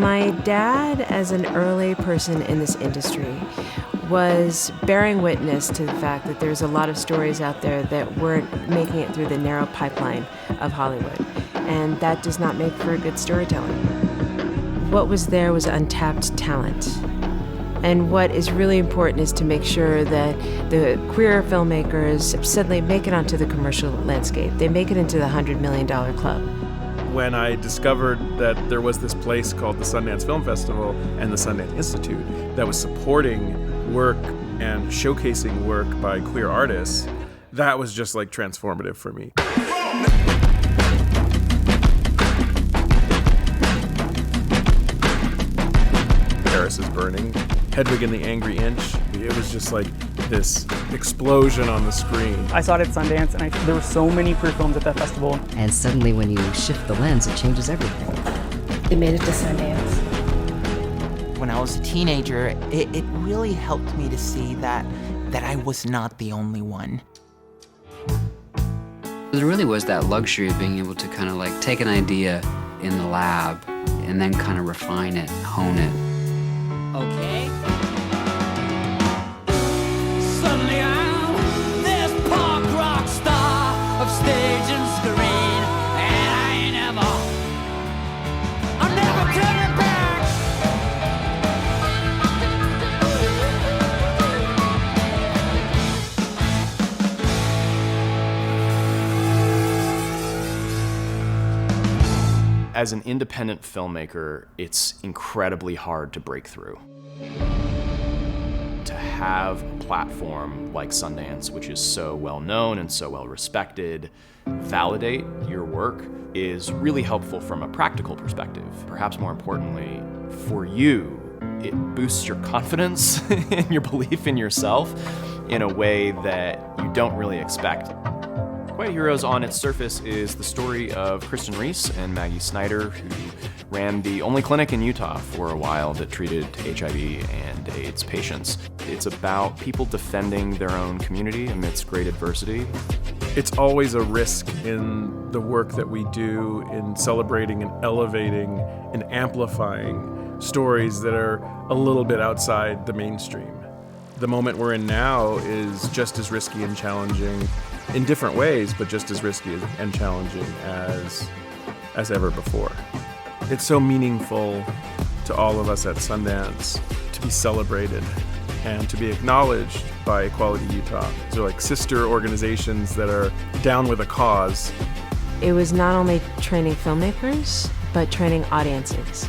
My dad, as an early person in this industry, was bearing witness to the fact that there's a lot of stories out there that weren't making it through the narrow pipeline of Hollywood, and that does not make for good storytelling. What was there was untapped talent. And what is really important is to make sure that the queer filmmakers suddenly make it onto the commercial landscape. They make it into the $100 million club. When I discovered that there was this place called the Sundance Film Festival and the Sundance Institute that was supporting work and showcasing work by queer artists, that was just like transformative for me. Paris is Burning, Hedwig and the Angry Inch. It was just like this explosion on the screen. I saw it at Sundance, and there were so many queer films at that festival. And suddenly when you shift the lens, it changes everything. It made it to Sundance. When I was a teenager, it really helped me to see that I was not the only one. There really was that luxury of being able to kind of like take an idea in the lab and then kind of refine it, hone it. Okay. Suddenly I'm this punk rock star of stage and screen, and I'm never turning back. As an independent filmmaker, it's incredibly hard to break through. To have a platform like Sundance, which is so well known and so well respected, validate your work is really helpful from a practical perspective. Perhaps more importantly, for you, it boosts your confidence and your belief in yourself in a way that you don't really expect. Quiet Heroes on its surface is the story of Kristen Reese and Maggie Snyder, who ran the only clinic in Utah for a while that treated HIV and AIDS patients. It's about people defending their own community amidst great adversity. It's always a risk in the work that we do in celebrating and elevating and amplifying stories that are a little bit outside the mainstream. The moment we're in now is just as risky and challenging in different ways, but just as risky and challenging as ever before. It's so meaningful to all of us at Sundance to be celebrated and to be acknowledged by Equality Utah. These are like sister organizations that are down with a cause. It was not only training filmmakers, but training audiences.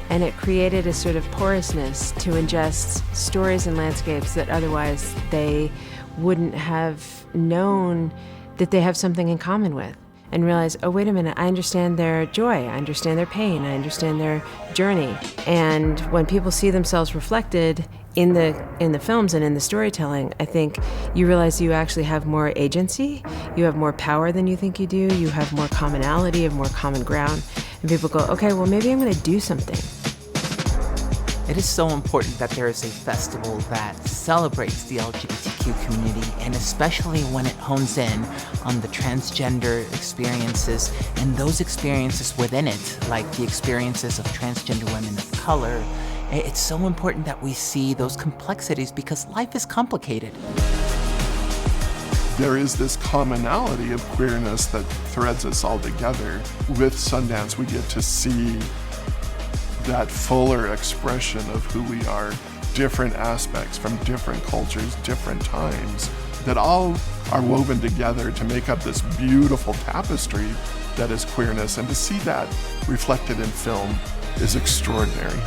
And it created a sort of porousness to ingest stories and landscapes that otherwise they wouldn't have known that they have something in common with, and realize, oh, wait a minute, I understand their joy, I understand their pain, I understand their journey. And when people see themselves reflected in the films and in the storytelling, I think you realize you actually have more agency, you have more power than you think you do, you have more commonality, you have more common ground, and people go, okay, well, maybe I'm gonna do something. It is so important that there is a festival that celebrates the LGBTQ community, and especially when it hones in on the transgender experiences and those experiences within it, like the experiences of transgender women of color. It's so important that we see those complexities because life is complicated. There is this commonality of queerness that threads us all together. With Sundance, we get to see that fuller expression of who we are, different aspects from different cultures, different times, that all are woven together to make up this beautiful tapestry that is queerness. And to see that reflected in film is extraordinary.